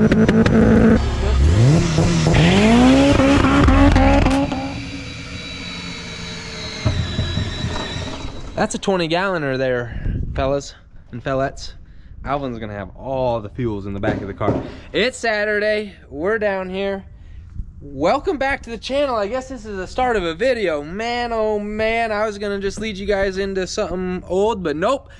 That's a 20-galloner there, fellas and fellettes. Alvin's gonna have all the fuels in the back of the car. It's Saturday, we're down here. Welcome back to the channel. I guess this is the start of a video. Man, oh man, I was gonna just lead you guys into something old, but nope.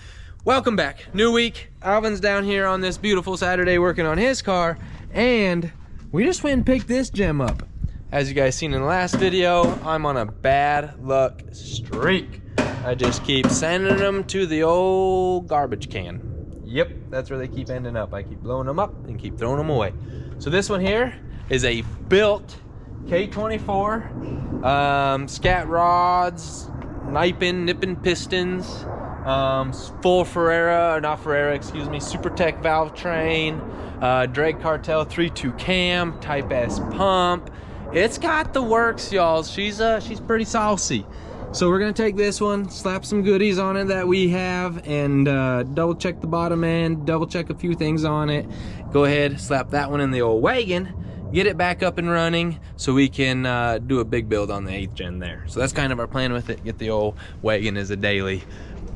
Welcome back, new week. Alvin's down here on this beautiful Saturday working on his car, and we just went and picked this gem up. As you guys seen in the last video, I'm on a bad luck streak. I just keep sending them to the old garbage can. Yep, that's where they keep ending up. I keep blowing them up and keep throwing them away. So this one here is a built K24, scat rods, nipping pistons, full Super Tech valve train, Drag Cartel 3.2 cam, Type S pump. It's got the works, y'all. She's pretty saucy. So we're gonna take this one, slap some goodies on it that we have, and double check the bottom end, double check a few things on it. Go ahead, slap that one in the old wagon, get it back up and running so we can do a big build on the 8th gen there. So that's kind of our plan with it, get the old wagon as a daily.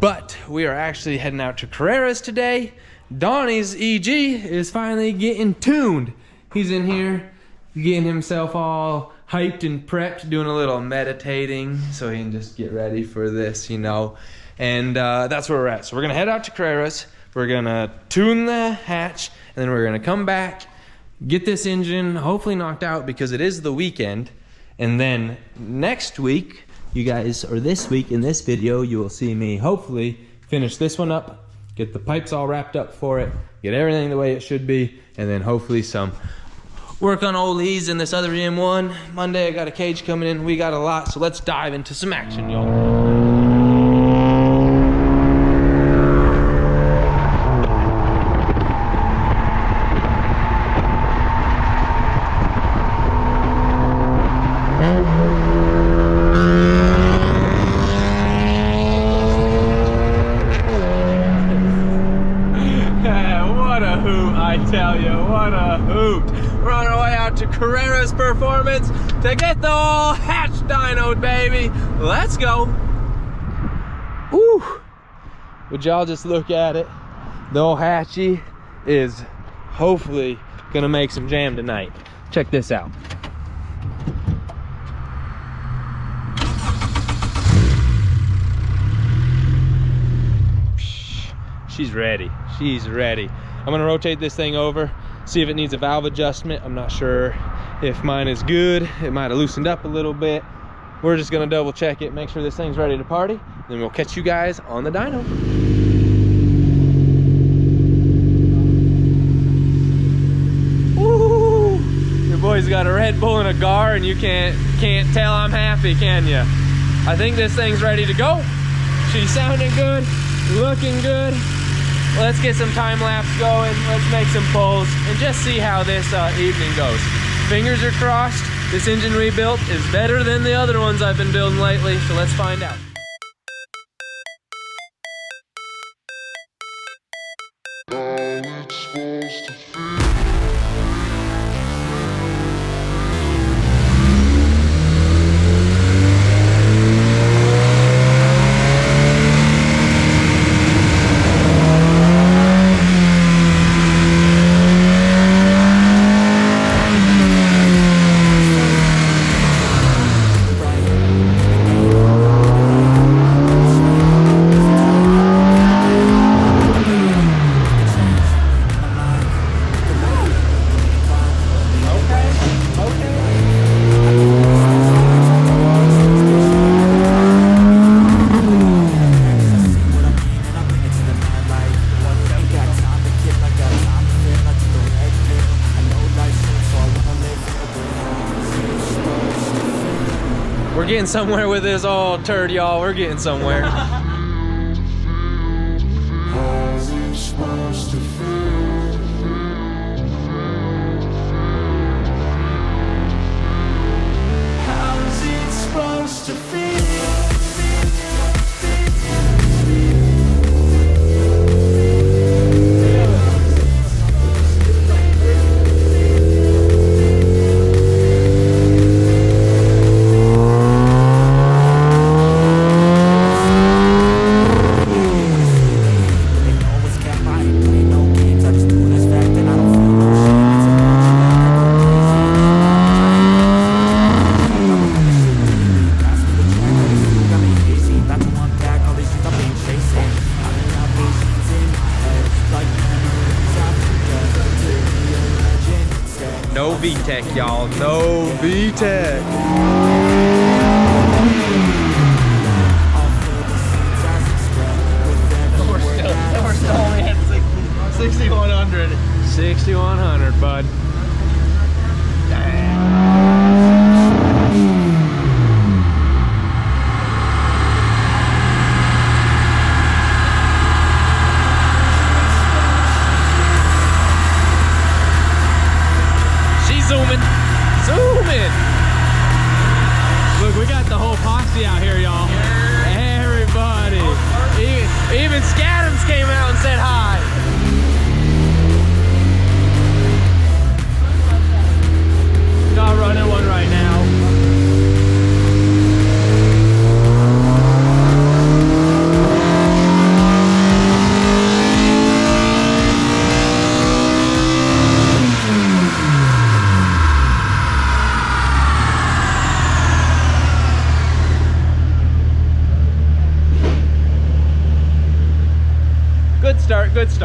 But we are actually heading out to Carrera's today. Donnie's EG is finally getting tuned. He's in here getting himself all hyped and prepped, doing a little meditating so he can just get ready for this, you know. And that's where we're at. So we're gonna head out to Carrera's, we're gonna tune the hatch, and then we're gonna come back, get this engine hopefully knocked out because it is the weekend. And then next week, you guys, or this week in this video, you will see me hopefully finish this one up, get the pipes all wrapped up for it, get everything the way it should be, and then hopefully some work on old Lee's in this other EM1. Monday I got a cage coming in, we got a lot, so let's dive into some action, y'all. What a hoot, I tell you, what a hoot. We're on our way out to Carrera's Performance to get the old hatch dynoed, baby. Let's go. Woo. Would y'all just look at it? The old hatchy is hopefully gonna make some jam tonight. Check this out. She's ready, she's ready. I'm gonna rotate this thing over, see if it needs a valve adjustment. I'm not sure if mine is good. It might have loosened up a little bit. We're just gonna double check it, make sure this thing's ready to party. Then we'll catch you guys on the dyno. Woo! Your boy's got a Red Bull and a GAR, and you can't tell I'm happy, can ya? I think this thing's ready to go. She's sounding good, looking good. Let's get some time lapse going, let's make some pulls, and just see how this evening goes. Fingers are crossed, this engine rebuilt is better than the other ones I've been building lately, so let's find out. We're getting somewhere with this old turd, y'all. We're getting somewhere. How's it supposed to feel? How's it supposed to feel? VTEC, y'all. No VTEC. We're still only at 6,100. 6,100, bud. Zooming. Look, we got the whole posse out here, y'all. Everybody. Even Scadams came out and said hi. Not running one right now. Good start. That's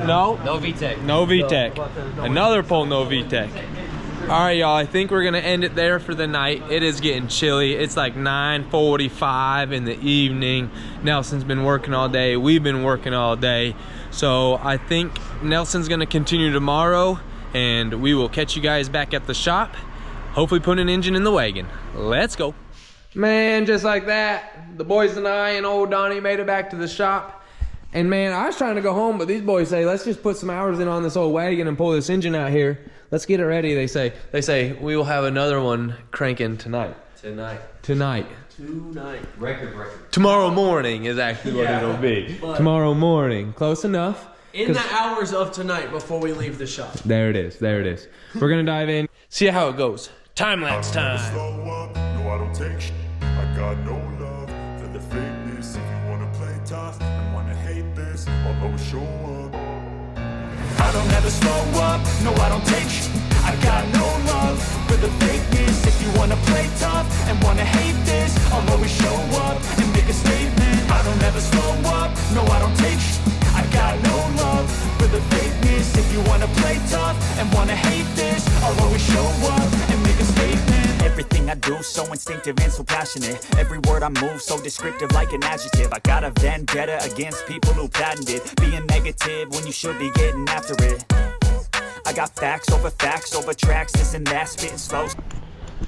no VTEC. No VTEC. Another pole, no VTEC. All right, y'all. I think we're gonna end it there for the night. It is getting chilly. It's like 9:45 in the evening. Nelson's been working all day. We've been working all day. So I think Nelson's gonna continue tomorrow, and we will catch you guys back at the shop. Hopefully, put an engine in the wagon. Let's go. Man, just like that, the boys and I and old Donnie made it back to the shop. And man, I was trying to go home, but these boys say, let's just put some hours in on this old wagon and pull this engine out here. Let's get it ready, they say. They say, we will have another one cranking tonight. Tonight. Record. Tomorrow morning is actually what it'll be. Tomorrow morning. Close enough. In the hours of tonight before we leave the shop. There it is. There it is. We're going to dive in. See how it goes. Time-lapse time. No, I don't take shit. I got no love for the fakeness. If you wanna play tough and wanna hate this, I'll always show up. I don't ever slow up. No, I don't take shit. I got no love for the fakeness. If you wanna play tough and wanna hate this, I'll always show up and make a statement. I don't ever slow up. No, I don't take shit. I got no love for the fakeness. If you wanna play tough and wanna hate this, I'll always show up and make a statement. Everything I do so instinctive and so passionate. Every word I move so descriptive like an adjective. I got a vendetta against people who patented being negative when you should be getting after it. I got facts over tracks, this and that, spitting slow.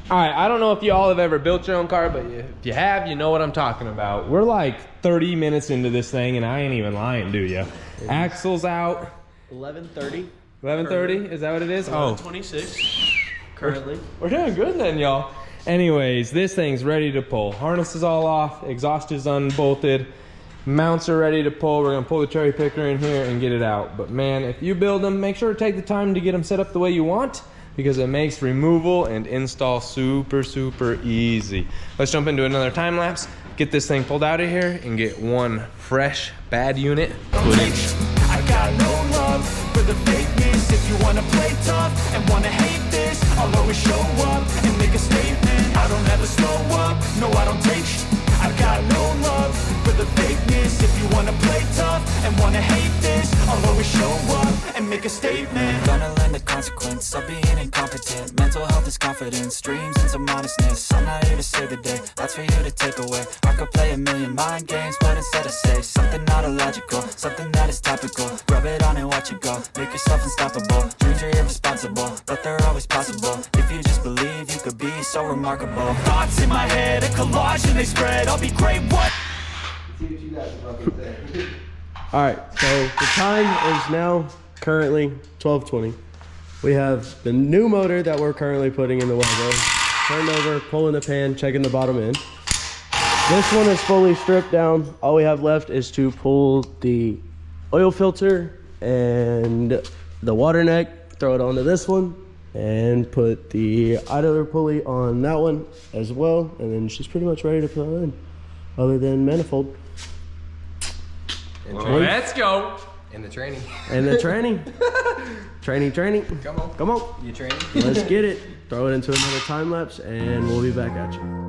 All right, I don't know if y'all have ever built your own car, but if you have, you know what I'm talking about. We're like 30 minutes into this thing, and I ain't even lying, do ya? Axle's out. 11:30. 11:30, is that what it is? 26 currently. We're doing good then, y'all. Anyways, this thing's ready to pull. Harness is all off, exhaust is unbolted, mounts are ready to pull. We're gonna pull the cherry picker in here and get it out. But man, if you build them, make sure to take the time to get them set up the way you want, because it makes removal and install super easy. Let's jump into another time lapse, get this thing pulled out of here, and get one fresh bad unit put in. I got no love for the fakeness. If you wanna play tough and wanna hate this, I'll always show up and make a statement. I don't ever slow up. No, I don't take shit. I got no love for the fakeness. If you wanna play tough and wanna hate this, I'll always show up and make a statement. Gonna learn the consequence of being incompetent. Mental health is confidence, dreams into modestness. I'm not here to save the day, that's for you to take away. I could play a million mind games, but instead I say something not illogical, something that is topical. Rub it on and watch it go, make yourself unstoppable. Dreams are irresponsible, but they're always possible. If you just believe, you could be so remarkable. Thoughts in my head, a collage and they spread. I'll be great, what? All right, so the time is now currently 12:20. We have the new motor that we're currently putting in the wagon. Turned over, pulling the pan, checking the bottom end. This one is fully stripped down. All we have left is to pull the oil filter and the water neck, throw it onto this one, and put the idler pulley on that one as well. And then she's pretty much ready to put in, other than manifold. Let's go. And the training. And the training. Training. Come on. You training? Let's get it. Throw it into another time lapse and we'll be back at you.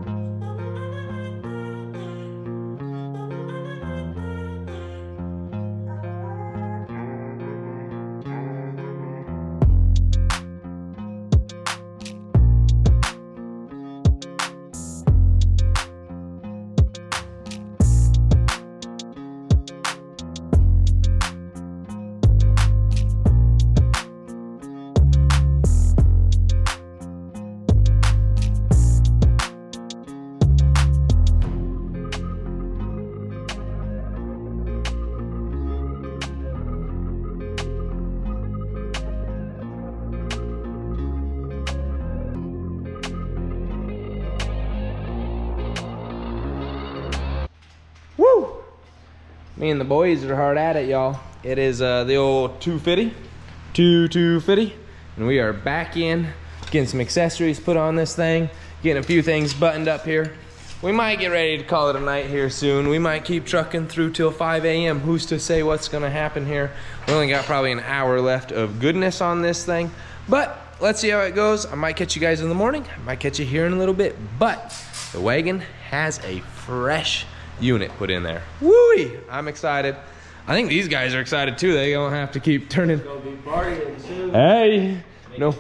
Woo! Me and the boys are hard at it, y'all. It is the old 250, and we are back in, getting some accessories put on this thing, getting a few things buttoned up here. We might get ready to call it a night here soon. We might keep trucking through till 5 a.m. Who's to say what's gonna happen here? We only got probably an hour left of goodness on this thing, but let's see how it goes. I might catch you guys in the morning. I might catch you here in a little bit, but the wagon has a fresh unit put in there. Woo-wee! I'm excited. I think these guys are excited too. They don't have to keep turning. Hey, no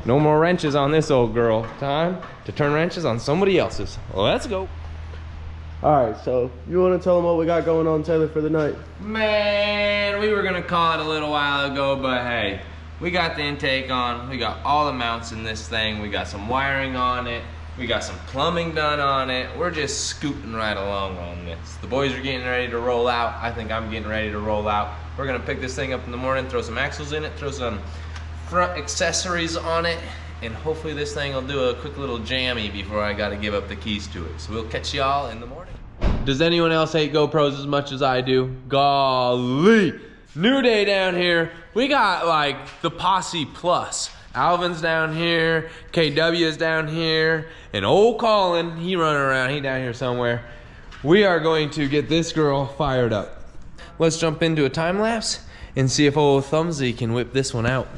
more wrenches on this old girl. Time to turn wrenches on somebody else's. Let's go. All right, so you want to tell them what we got going on, Taylor, for the night? Man, we were gonna call it a little while ago, but hey, we got the intake on. We got all the mounts in this thing. We got some wiring on it. We got some plumbing done on it. We're just scooting right along on this. The boys are getting ready to roll out. I think I'm getting ready to roll out. We're gonna pick this thing up in the morning, throw some axles in it, throw some front accessories on it, and hopefully this thing will do a quick little jammy before I gotta give up the keys to it. So we'll catch y'all in the morning. Does anyone else hate GoPros as much as I do? Golly. New day down here. We got like the Posse Plus. Alvin's down here, KW is down here, and old Colin, he running around, he down here somewhere. We are going to get this girl fired up. Let's jump into a time lapse and see if old Thumbsy can whip this one out.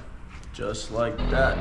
Just like that.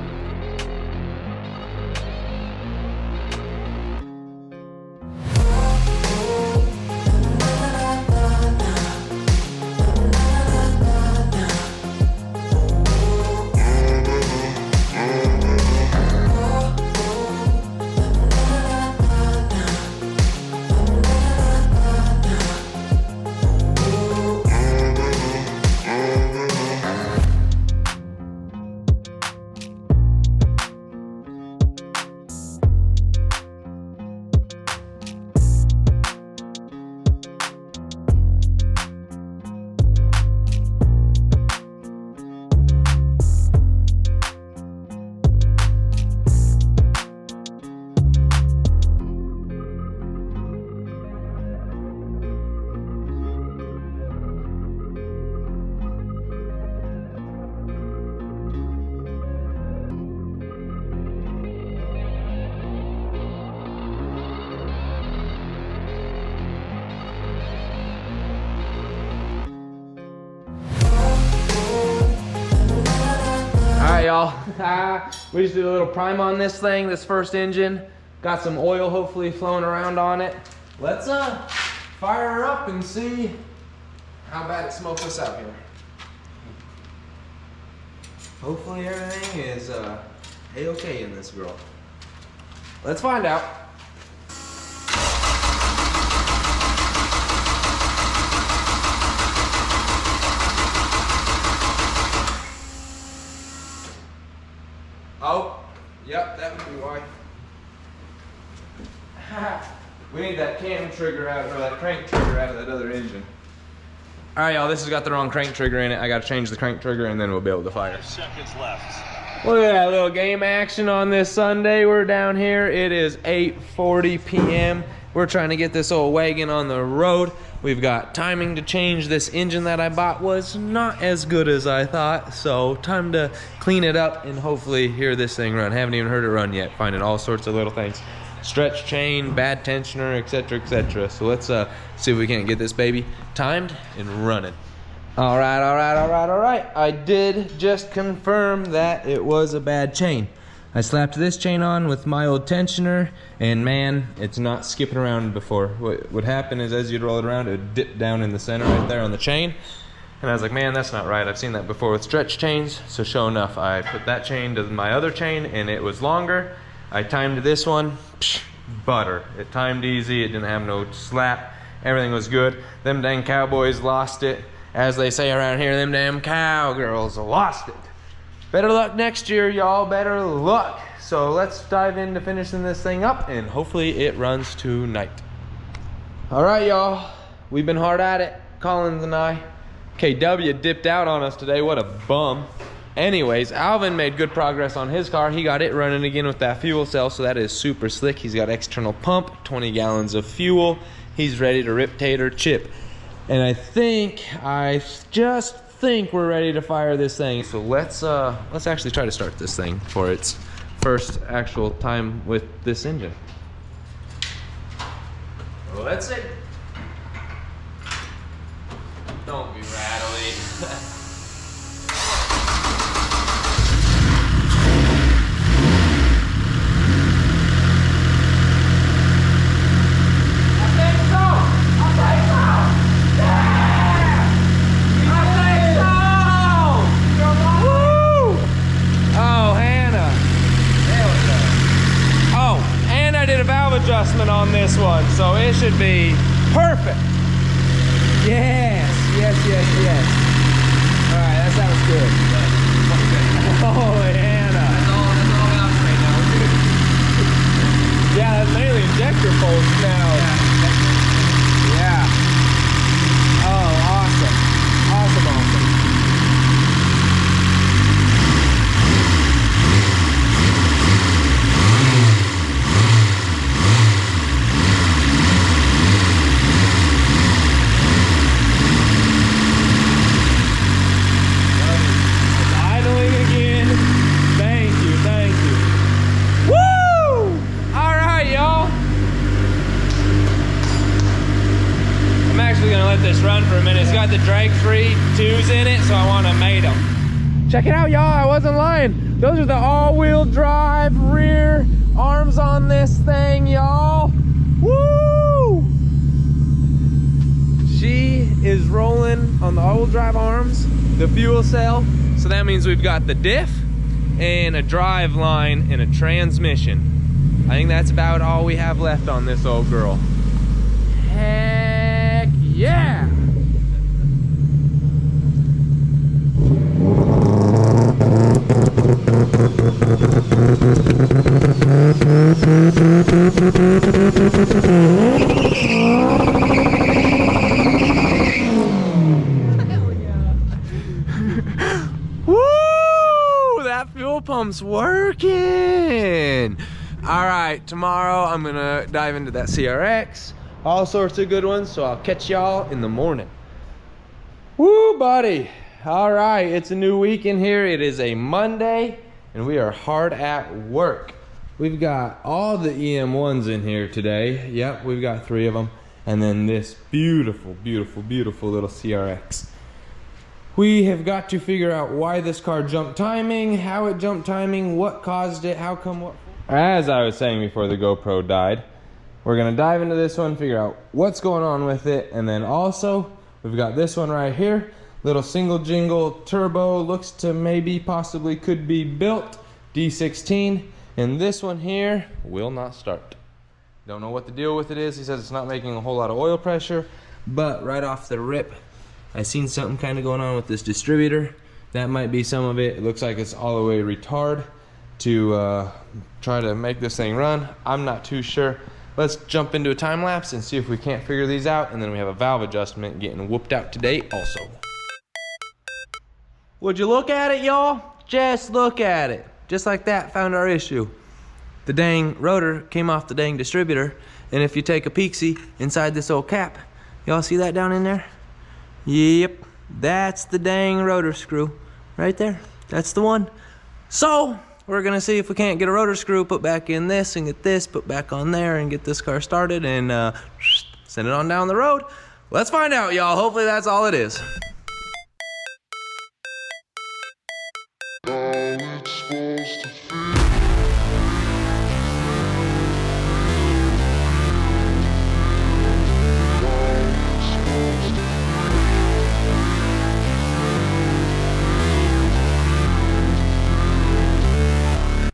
Y'all, we just did a little prime on this thing, this first engine. Got some oil hopefully flowing around on it. Let's fire her up and see how bad it smokes us out here. Hopefully everything is a-okay in this girl. Let's find out. Oh, yep, that would be why. We need that cam trigger out, or that crank trigger out of that other engine. All right, y'all, this has got the wrong crank trigger in it. I gotta change the crank trigger and then we'll be able to fire. 5 seconds left. Look at that little game action on this Sunday. We're down here. It is 8:40 p.m. We're trying to get this old wagon on the road. We've got timing to change. This engine that I bought was not as good as I thought, so time to clean it up and hopefully hear this thing run. Haven't even heard it run yet. Finding all sorts of little things. Stretch chain, bad tensioner, etc., etc. So let's see if we can't get this baby timed and running. All right. I did just confirm that it was a bad chain. I slapped this chain on with my old tensioner, and man, it's not skipping around before. What would happen is as you'd roll it around, it would dip down in the center right there on the chain. And I was like, man, that's not right. I've seen that before with stretch chains. So sure enough, I put that chain to my other chain, and it was longer. I timed this one, butter. It timed easy, it didn't have no slap. Everything was good. Them dang cowboys lost it. As they say around here, them damn cowgirls lost it. Better luck next year, y'all, better luck. So let's dive into finishing this thing up, and hopefully it runs tonight. All right, y'all, we've been hard at it, Collins and I. KW dipped out on us today, what a bum. Anyways, Alvin made good progress on his car. He got it running again with that fuel cell, so that is super slick. He's got external pump, 20 gallons of fuel. He's ready to rip tater chip. And I just think we're ready to fire this thing. So let's actually try to start this thing for its first actual time with this engine. Let's see. Don't be rattly. Adjustment on this one, so it should be perfect. Yes. All right, that sounds good. Oh, Hannah. That's all out right now. Yeah, that's mainly injector bolts now. Yeah. Oh, awesome. This run for a minute. It's got the drag-free 2s in it, so I want to mate them. Check it out, y'all. I wasn't lying. Those are the all-wheel drive rear arms on this thing, y'all. Woo! She is rolling on the all-wheel drive arms, the fuel cell. So that means we've got the diff and a drive line and a transmission. I think that's about all we have left on this old girl. Heck yeah! Woo! That fuel pump's working! Alright, tomorrow I'm gonna dive into that CRX. All sorts of good ones, so I'll catch y'all in the morning. Woo, buddy. All right, it's a new week in here. It is a Monday, and we are hard at work. We've got all the EM1s in here today. Yep, we've got 3 of them. And then this beautiful little CRX. We have got to figure out why this car jumped timing, how it jumped timing, what caused it, how come, what. As I was saying before the GoPro died, we're gonna dive into this one, figure out what's going on with it, and then also, we've got this one right here, little single jingle turbo, looks to maybe possibly could be built, D16, and this one here will not start. Don't know what the deal with it is. He says it's not making a whole lot of oil pressure, but right off the rip, I seen something kind of going on with this distributor. That might be some of it. It looks like it's all the way retard to try to make this thing run. I'm not too sure. Let's jump into a time lapse and see if we can't figure these out, and then we have a valve adjustment getting whooped out today also. Would you look at it, y'all? Just look at it. Just like that, found our issue. the dang rotor came off the dang distributor. And if you take a peek-see inside this old cap, y'all see that down in there? Yep, that's the dang rotor screw right there. That's the one. So we're gonna see if we can't get a rotor screw put back in this and get this put back on there and get this car started and send it on down the road. Let's find out, y'all. Hopefully that's all it is.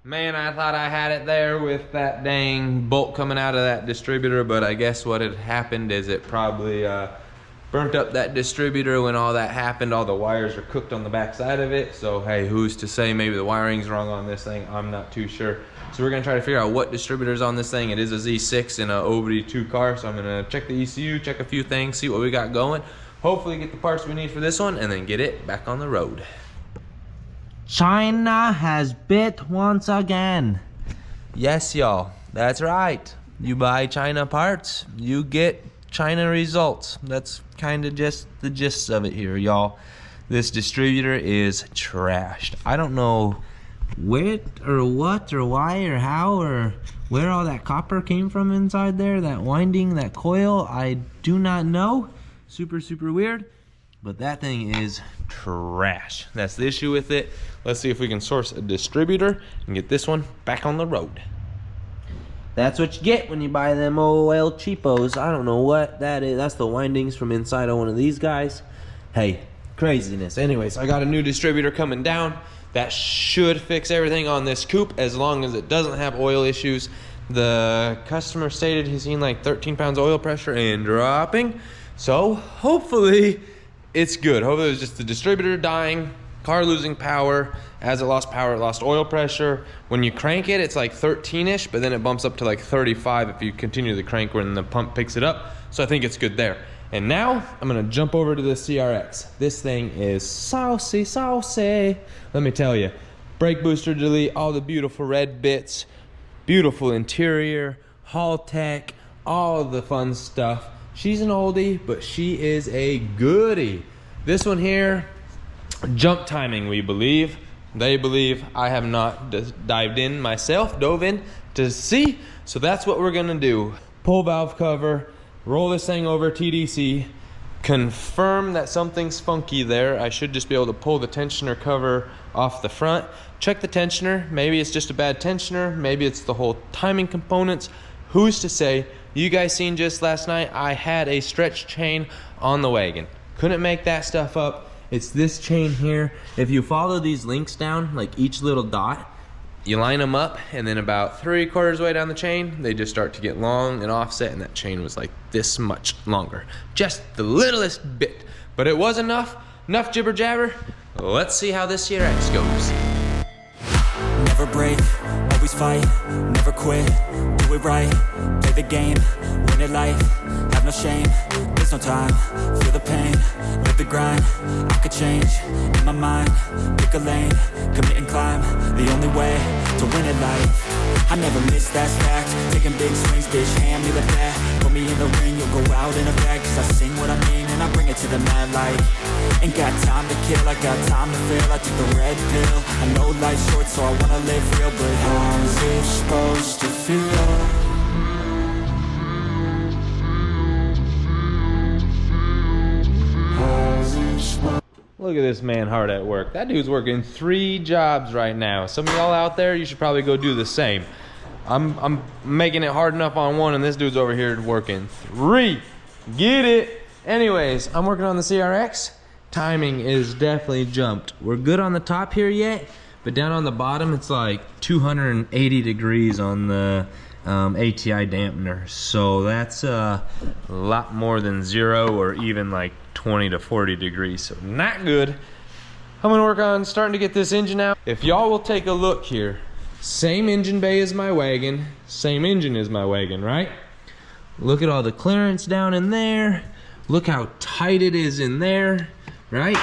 Man, I thought I had it there with that dang bolt coming out of that distributor, but I guess what had happened is it probably burnt up that distributor when all that happened. All the wires are cooked on the back side of it. So hey, who's to say? Maybe the wiring's wrong on this thing. I'm not too sure. So we're gonna try to figure out what distributor's on this thing. It is a Z6 in a OBD2 car, so I'm gonna check the ECU, check a few things, see what we got going. Hopefully get the parts we need for this one and then get it back on the road. China has bit once again. Yes, y'all, that's right. You buy China parts, you get China results. That's kind of just the gist of it here, y'all. This distributor is trashed. I don't know where or what or why or how or where all that copper came from inside there, that winding, that coil. I do not know. Super weird. But that thing is trash. That's the issue with it. Let's see if we can source a distributor and get this one back on the road. That's what you get when you buy them oil cheapos. I don't know what that is. That's the windings from inside of one of these guys. Hey, craziness. Anyways, I got a new distributor coming down. That should fix everything on this coupe as long as it doesn't have oil issues. The customer stated he's seen like 13 pounds oil pressure and dropping. So hopefully it's good. Hopefully it was just the distributor dying, car losing power. As it lost power, it lost oil pressure. When you crank it, it's like 13-ish, but then it bumps up to like 35 if you continue the crank when the pump picks it up. So I think it's good there. And now I'm gonna jump over to the CRX. This thing is saucy. Let me tell you, brake booster delete, all the beautiful red bits, beautiful interior, Hall Tech, all the fun stuff. She's an oldie, but she is a goodie. This one here, jump timing, we believe. They believe. I have not dove in to see. So that's what we're gonna do. Pull valve cover, roll this thing over TDC, confirm that something's funky there. I should just be able to pull the tensioner cover off the front. Check the tensioner. Maybe it's just a bad tensioner. Maybe it's the whole timing components. Who's to say? You guys seen just last night, I had a stretch chain on the wagon. Couldn't make that stuff up. It's this chain here. If you follow these links down, like each little dot, you line them up, and then about 3/4 way down the chain, they just start to get long and offset, and that chain was like this much longer. Just the littlest bit, but it was enough jibber jabber. Let's see how this CRX goes. Never break, always fight, never quit, do it right, play the game, win it life, have no shame, there's no time, feel the pain, live the grind, I could change, in my mind, pick a lane, commit and climb, the only way to win it life, I never miss, that's fact, taking big swings, bitch, hand me the bat, put me in the ring, you'll go out in a bag, cause I sing what I mean, and I bring it to the mad light, ain't got time to kill, I got time to feel, I took the red pill, I know life's short, so I wanna live real, but how's it supposed to feel? Look at this man hard at work. That dude's working 3 jobs right now. Some of y'all out there, you should probably go do the same. I'm making it hard enough on one, and this dude's over here working 3. Get it? Anyways, I'm working on the CRX. Timing is definitely jumped. We're good on the top here yet, but down on the bottom, it's like 280 degrees on the ATI dampener. So that's a lot more than 0 or even like 20 to 40 degrees, so not good. I'm gonna work on starting to get this engine out. If y'all will take a look here, same engine bay as my wagon, same engine as my wagon, right? Look at all the clearance down in there. Look how tight it is in there, right?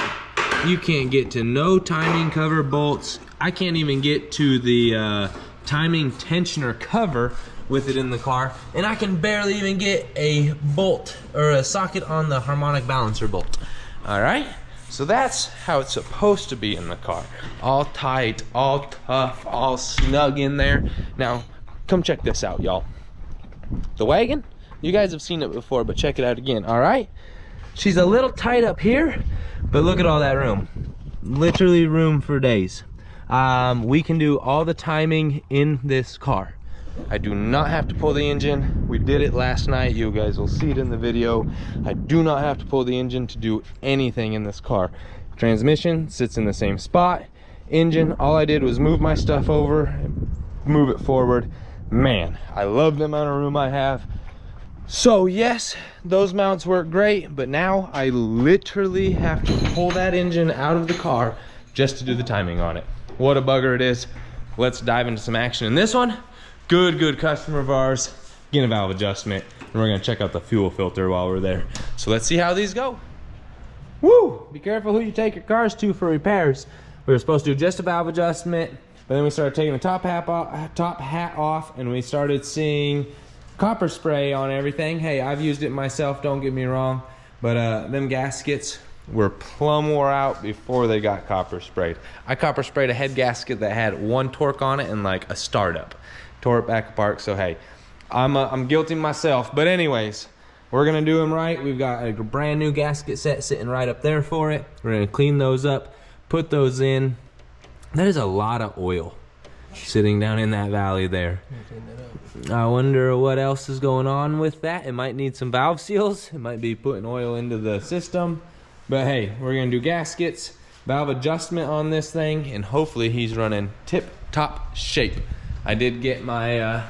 You can't get to no timing cover bolts. I can't even get to the timing tensioner cover with it in the car, and I can barely even get a bolt or a socket on the harmonic balancer bolt. All right, so that's how it's supposed to be in the car. All tight, all tough, all snug in there. Now, come check this out, y'all. The wagon, you guys have seen it before, but check it out again, all right? She's a little tight up here, but look at all that room. Literally room for days. We can do all the timing in this car. I do not have to pull the engine. We did it last night. You guys will see it in the video. I do not have to pull the engine to do anything in this car. Transmission sits in the same spot. Engine, all I did was move my stuff over and move it forward. Man, I love the amount of room I have. So yes, those mounts work great, but now I literally have to pull that engine out of the car just to do the timing on it. What a bugger it is. Let's dive into some action in this one. Good customer of ours, getting a valve adjustment, and we're gonna check out the fuel filter while we're there. So let's see how these go. Woo! Be careful who you take your cars to for repairs. We were supposed to do just a valve adjustment, but then we started taking the top hat off, and we started seeing copper spray on everything. Hey, I've used it myself, don't get me wrong, but them gaskets were plumb wore out before they got copper sprayed. I copper sprayed a head gasket that had 1 torque on it and like a startup. Tore it back apart, so hey, I'm guilty myself. But anyways, we're gonna do them right. We've got a brand new gasket set sitting right up there for it. We're gonna clean those up, put those in. That is a lot of oil sitting down in that valley there. I wonder what else is going on with that. It might need some valve seals. It might be putting oil into the system. But hey, we're gonna do gaskets, valve adjustment on this thing, and hopefully he's running tip-top shape. I did get my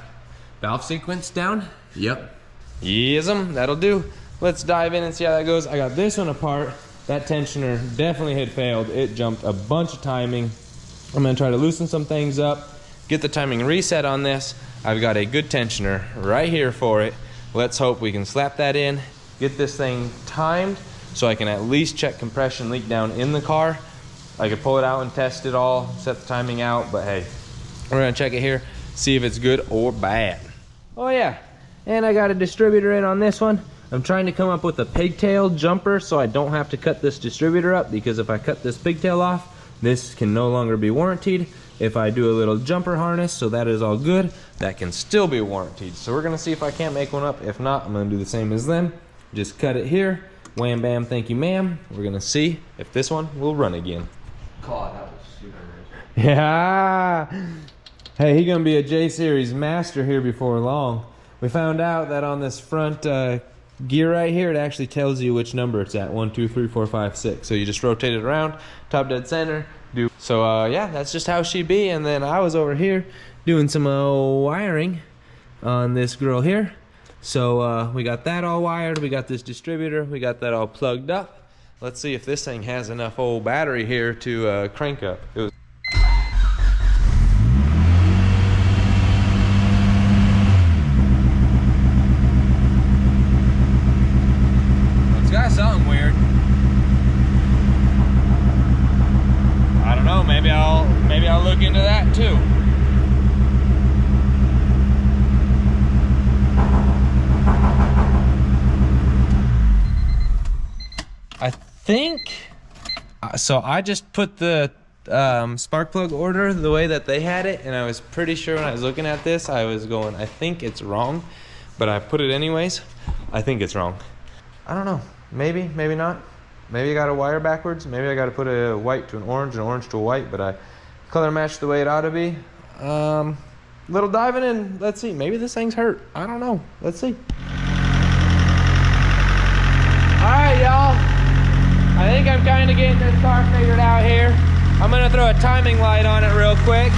valve sequence down. Yep. Yes'm, that'll do. Let's dive in and see how that goes. I got this one apart. That tensioner definitely had failed. It jumped a bunch of timing. I'm gonna try to loosen some things up, get the timing reset on this. I've got a good tensioner right here for it. Let's hope we can slap that in, get this thing timed so I can at least check compression leak down in the car. I could pull it out and test it all, set the timing out, but hey, we're gonna check it here, see if it's good or bad. Oh yeah, and I got a distributor in on this one. I'm trying to come up with a pigtail jumper so I don't have to cut this distributor up, because if I cut this pigtail off, this can no longer be warranted. If I do a little jumper harness, so that is all good, that can still be warranted. So we're gonna see if I can't make one up. If not, I'm gonna do the same as them. Just cut it here, wham bam, thank you ma'am. We're gonna see if this one will run again. God, that was super nice. Yeah. Hey, he's gonna be a J-Series master here before long. We found out that on this front gear right here, it actually tells you which number it's at. 1, 2, 3, 4, 5, 6. So you just rotate it around, top dead center. So yeah, that's just how she be. And then I was over here doing some wiring on this girl here. So we got that all wired. We got this distributor. We got that all plugged up. Let's see if this thing has enough old battery here to crank up. It's got something weird. I don't know. Maybe I'll look into that too. I think so. I just put the spark plug order the way that they had it, and I was pretty sure when I was looking at this, I was going, I think it's wrong, but I put it anyways. I think it's wrong. I don't know. Maybe not. Maybe I got a wire backwards. Maybe I got to put a white to an orange to a white, but I color matched the way it ought to be. Little diving in. Let's see. Maybe this thing's hurt. I don't know. Let's see. All right, y'all. I think I'm kind of getting this car figured out here. I'm gonna throw a timing light on it real quick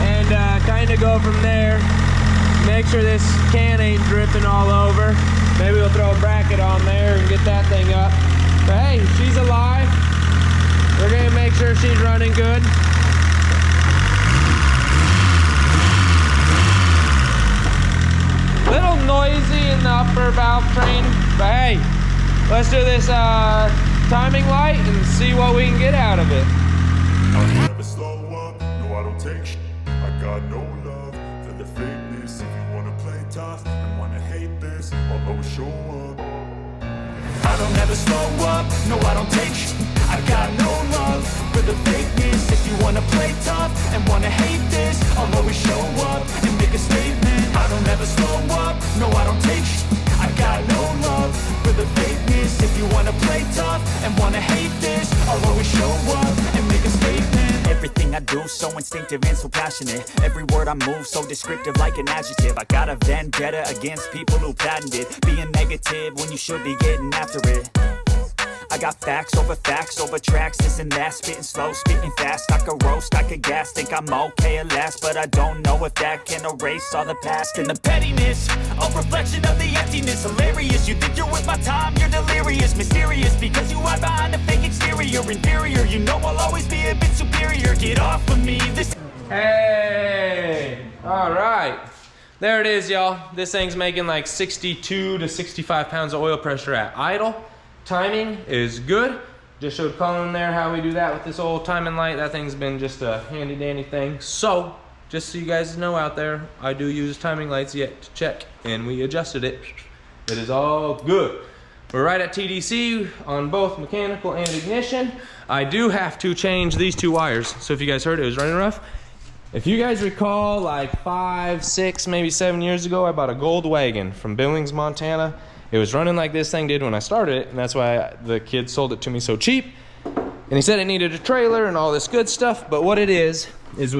and kind of go from there. Make sure this can ain't dripping all over. Maybe we'll throw a bracket on there and get that thing up. But hey, she's alive. We're gonna make sure she's running good. Little noisy in the upper valve train, but hey, let's do this timing light and see what we can get out of it. I'll never slow up, no I don't take shit. I got no love tough and wanna hate this, I'll always show up. I don't ever slow up, no I don't take sh**. I got no love for the fakeness. If you wanna play tough and wanna hate this, I'll always show up and make a statement. I don't ever slow up, no I don't take sh**. I got no love for the fakeness. If you wanna play tough and wanna hate this, I'll always show up and make a statement. Everything I do so instinctive and so passionate. Every word I move so descriptive like an adjective. I got a vendetta against people who patented being negative when you should be getting after it. I got facts over tracks, this and that, spitting slow, spitting fast. I could roast, I could gas, think I'm okay at last, but I don't know if that can erase all the past. And the pettiness, a reflection of the emptiness. Hilarious, you think you're worth my time, you're delirious. Mysterious, because you hide behind a fake exterior. Inferior, you know I'll always be a bit superior. Get off of me, this... Hey, all right. There it is, y'all. This thing's making like 62 to 65 pounds of oil pressure at idle. Timing is good. Just showed Colin there how we do that with this old timing light. That thing's been just a handy dandy thing. So, just so you guys know out there, I do use timing lights yet to check, and we adjusted it. It is all good. We're right at TDC on both mechanical and ignition. I do have to change these two wires. So if you guys heard it was running rough. If you guys recall, like 5, 6, maybe 7 years ago, I bought a gold wagon from Billings, Montana. It was running like this thing did when I started it, and that's why the kid sold it to me so cheap. And he said it needed a trailer and all this good stuff, but what it is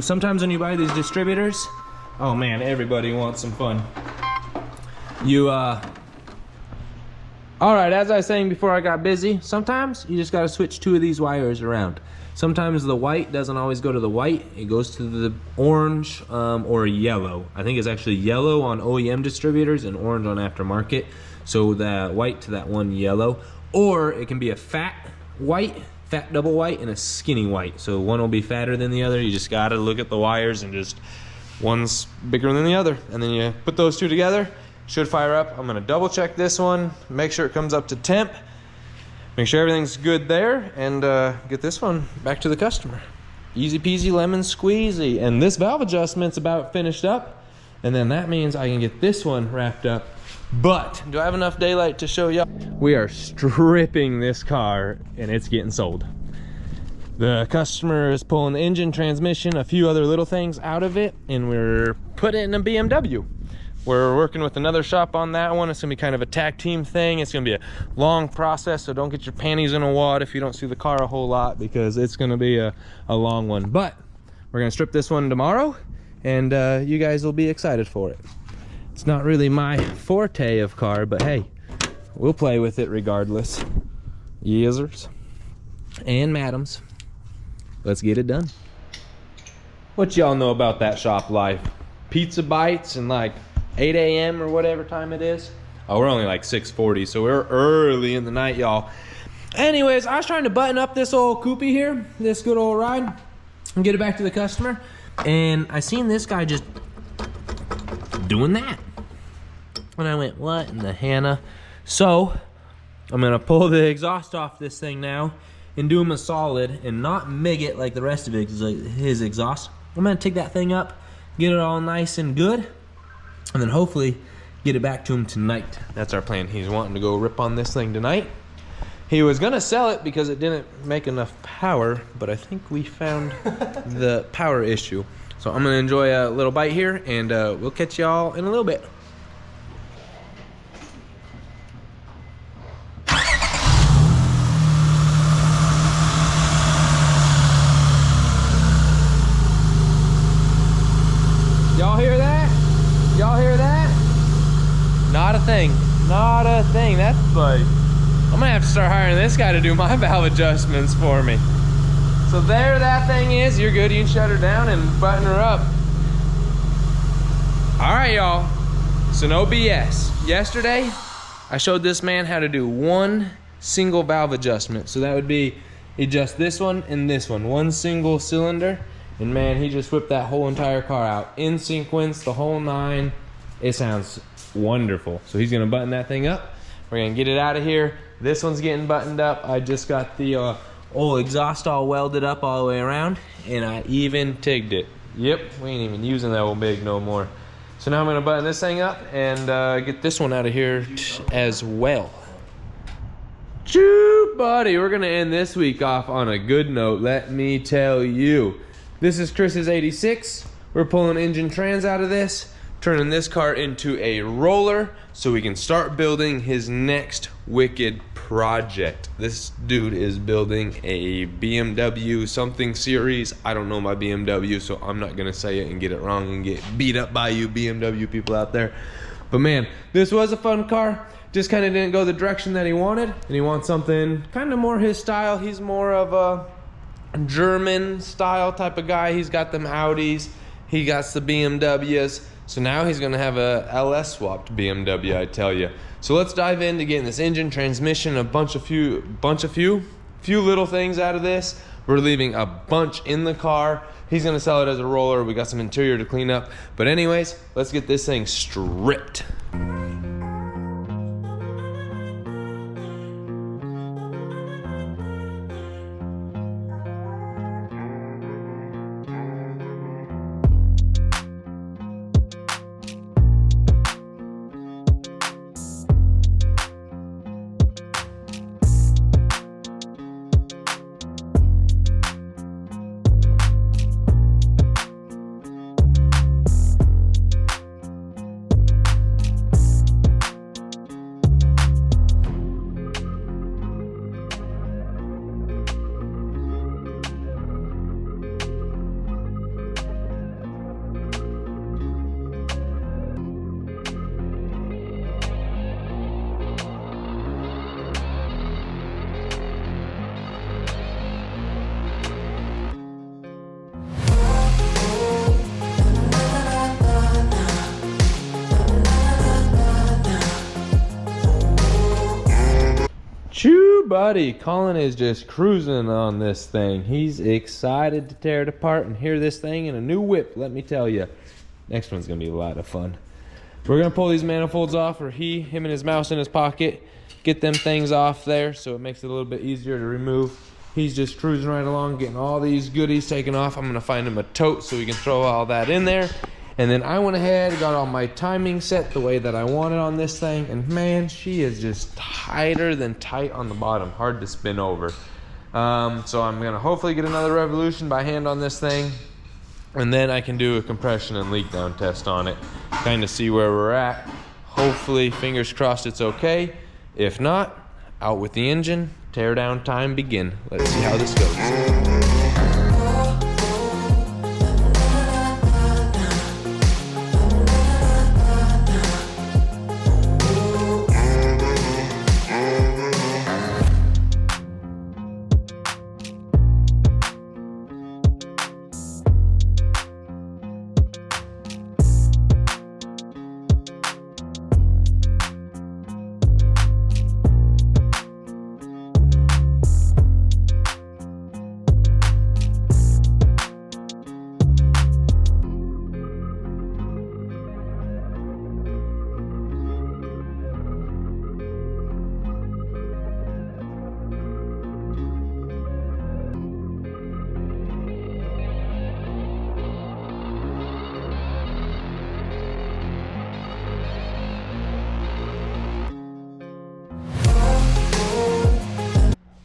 sometimes when you buy these distributors, oh man, everybody wants some fun. All right, as I was saying before I got busy, sometimes you just gotta switch two of these wires around. Sometimes the white doesn't always go to the white, it goes to the orange or yellow. I think it's actually yellow on OEM distributors and orange on aftermarket. So that white to that one yellow, or it can be a fat white, fat double white, and a skinny white. So one will be fatter than the other. You just gotta look at the wires and just, one's bigger than the other. And then you put those two together, should fire up. I'm gonna double check this one, make sure it comes up to temp, make sure everything's good there, and get this one back to the customer. Easy peasy lemon squeezy. And this valve adjustment's about finished up, and then that means I can get this one wrapped up. But do I have enough daylight to show y'all? We are stripping this car and it's getting sold. The customer is pulling the engine, transmission, a few other little things out of it, and we're putting it in a BMW. We're working with another shop on that one. It's gonna be kind of a tag team thing. It's gonna be a long process, so don't get your panties in a wad if you don't see the car a whole lot, because it's gonna be a long one. But we're gonna strip this one tomorrow, and you guys will be excited for it. It's not really my forte of car, but hey, we'll play with it regardless. Yesers and madams, let's get it done. What y'all know about that shop life? Pizza bites and like 8 a.m. or whatever time it is. Oh, we're only like 6:40, so we're early in the night, y'all. Anyways, I was trying to button up this old Coopy here, this good old ride, and get it back to the customer. And I seen this guy just doing that. And I went, what in the Hannah? So I'm gonna pull the exhaust off this thing now and do him a solid and not MIG it like the rest of it, his exhaust. I'm gonna take that thing up, get it all nice and good, and then hopefully get it back to him tonight. That's our plan. He's wanting to go rip on this thing tonight. He was gonna sell it because it didn't make enough power, but I think we found the power issue. So I'm gonna enjoy a little bite here, and we'll catch y'all in a little bit. Y'all hear that? Y'all hear that? Not a thing. Not a thing. That's like, I'm gonna have to start hiring this guy to do my valve adjustments for me. So there that thing is. You're good. You can shut her down and button her up. All right, y'all. So no BS. Yesterday, I showed this man how to do one single valve adjustment. So that would be adjust this one and this one single cylinder. And man, he just whipped that whole entire car out in sequence, the whole 9. It sounds wonderful. So he's gonna button that thing up. We're gonna get it out of here. This one's getting buttoned up. I just got the old exhaust all welded up all the way around, and I even tigged it. Yep, we ain't even using that old MIG no more. So now I'm gonna button this thing up and get this one out of here as well. Choo, buddy, we're gonna end this week off on a good note, let me tell you. This is Chris's 86. We're pulling engine trans out of this, turning this car into a roller so we can start building his next wicked project. This dude is building a BMW something series. I don't know my BMW, so I'm not gonna say it and get it wrong and get beat up by you BMW people out there. But man, this was a fun car. Just kind of didn't go the direction that he wanted, and he wants something kind of more his style. He's more of a German style type of guy. He's got them Audis, he got the BMWs. So now he's gonna have a LS swapped BMW, I tell you. So let's dive into getting this engine, transmission, a few little things out of this. We're leaving a bunch in the car. He's gonna sell it as a roller. We got some interior to clean up. But anyways, let's get this thing stripped. Choo, buddy, Colin is just cruising on this thing. He's excited to tear it apart and hear this thing in a new whip, let me tell you. Next one's gonna be a lot of fun. We're gonna pull these manifolds off, or him and his mouse in his pocket, get them things off there so it makes it a little bit easier to remove. He's just cruising right along, getting all these goodies taken off. I'm gonna find him a tote so we can throw all that in there. And then I went ahead, got all my timing set the way that I wanted on this thing, and man, she is just tighter than tight on the bottom, hard to spin over. So I'm gonna hopefully get another revolution by hand on this thing, and then I can do a compression and leak down test on it, kind of see where we're at. Hopefully, fingers crossed it's okay. If not, out with the engine, tear down time begin. Let's see how this goes.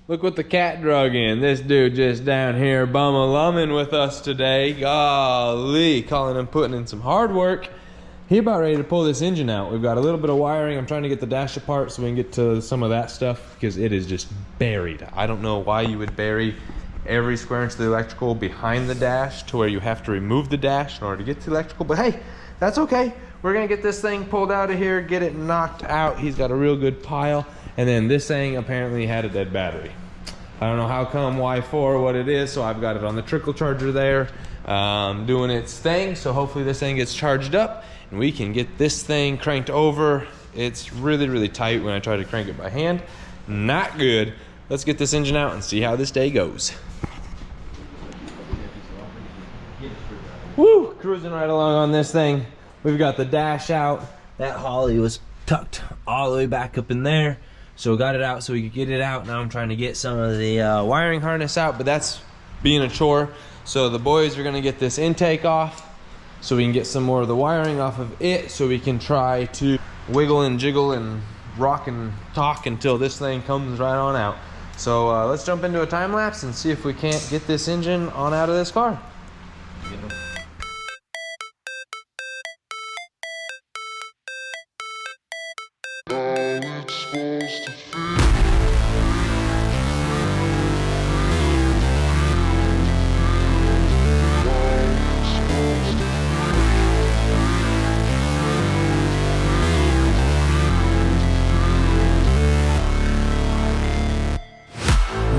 Look what the cat drug in. This dude just down here bum-a-lumming with us today. Golly, Colin and putting in some hard work. He about ready to pull this engine out. We've got a little bit of wiring. I'm trying to get the dash apart so we can get to some of that stuff because it is just buried. I don't know why you would bury every square inch of the electrical behind the dash to where you have to remove the dash in order to get to the electrical, but hey, that's okay. We're gonna get this thing pulled out of here, get it knocked out. He's got a real good pile. And then this thing apparently had a dead battery. I don't know how come, why for, what it is, so I've got it on the trickle charger there, doing its thing. So hopefully this thing gets charged up and we can get this thing cranked over. It's really, really tight when I try to crank it by hand. Not good. Let's get this engine out and see how this day goes. Woo, cruising right along on this thing. We've got the dash out. That Holly was tucked all the way back up in there. So got it out so we could get it out. Now I'm trying to get some of the wiring harness out, but that's being a chore. So the boys are gonna get this intake off. so we can get some more of the wiring off of it, so we can try to wiggle and jiggle and rock and talk until this thing comes right on out. So let's jump into a time lapse and see if we can't get this engine on out of this car.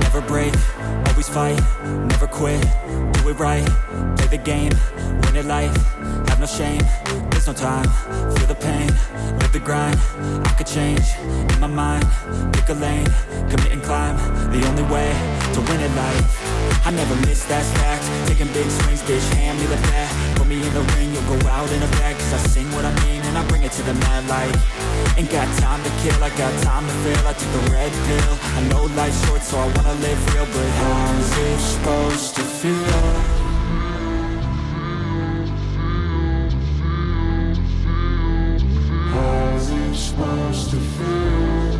Never break, always fight, never quit, do it right, play the game, win it life, have no shame, there's no time, feel the pain, live the grind, I could change, in my mind, pick a lane, commit and climb, the only way to win it life, I never miss, that's fact, taking big swings, bitch, hand me the bat, put me in the ring, you'll go out in a bag, cause I sing what I mean, and I bring it to the mad light, ain't got time to kill, I got time to feel, I took the red pill, I know life's short, so I wanna live real, but how's it supposed to feel? How's it supposed to feel?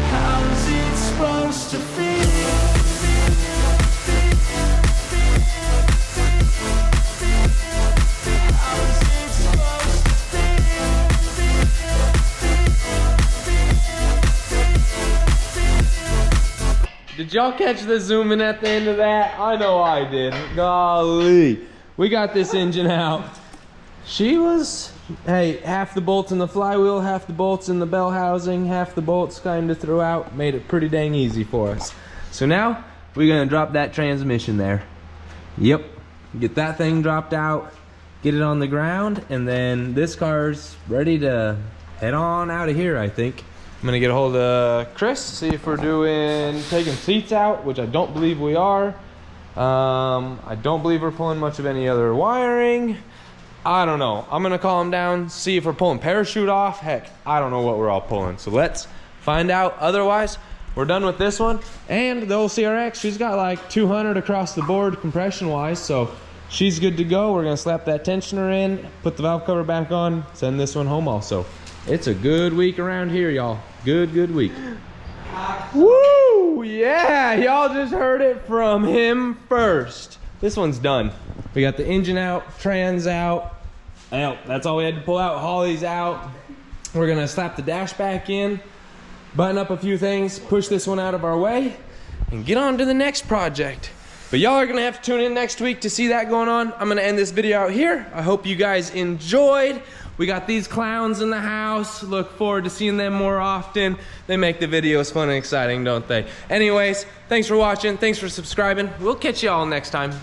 How's it supposed to feel? Did y'all catch the zooming at the end of that? I know I did. Golly. We got this engine out. She was, hey, half the bolts in the flywheel, half the bolts in the bell housing, half the bolts kind of throughout. Made it pretty dang easy for us. So now, we're gonna drop that transmission there. Yep. Get that thing dropped out, get it on the ground, and then this car's ready to head on out of here, I think. I'm gonna get a hold of Chris, see if we're taking seats out, which I don't believe we are. I don't believe we're pulling much of any other wiring. I don't know. I'm gonna call him down, see if we're pulling parachute off. Heck, I don't know what we're all pulling. So let's find out. Otherwise, we're done with this one. And the old CRX, she's got like 200 across the board compression wise, so she's good to go. We're gonna slap that tensioner in, put the valve cover back on, send this one home also. It's a good week around here, y'all. Good week. Woo! Yeah, y'all just heard it from him first. This one's done. We got the engine out, trans out. Well, that's all we had to pull out. Holly's out. We're gonna slap the dash back in, button up a few things, push this one out of our way, and get on to the next project. But y'all are gonna have to tune in next week to see that going on. I'm gonna end this video out here. I hope you guys enjoyed. We got these clowns in the house. Look forward to seeing them more often. They make the videos fun and exciting, don't they? Anyways, thanks for watching. Thanks for subscribing. We'll catch y'all next time.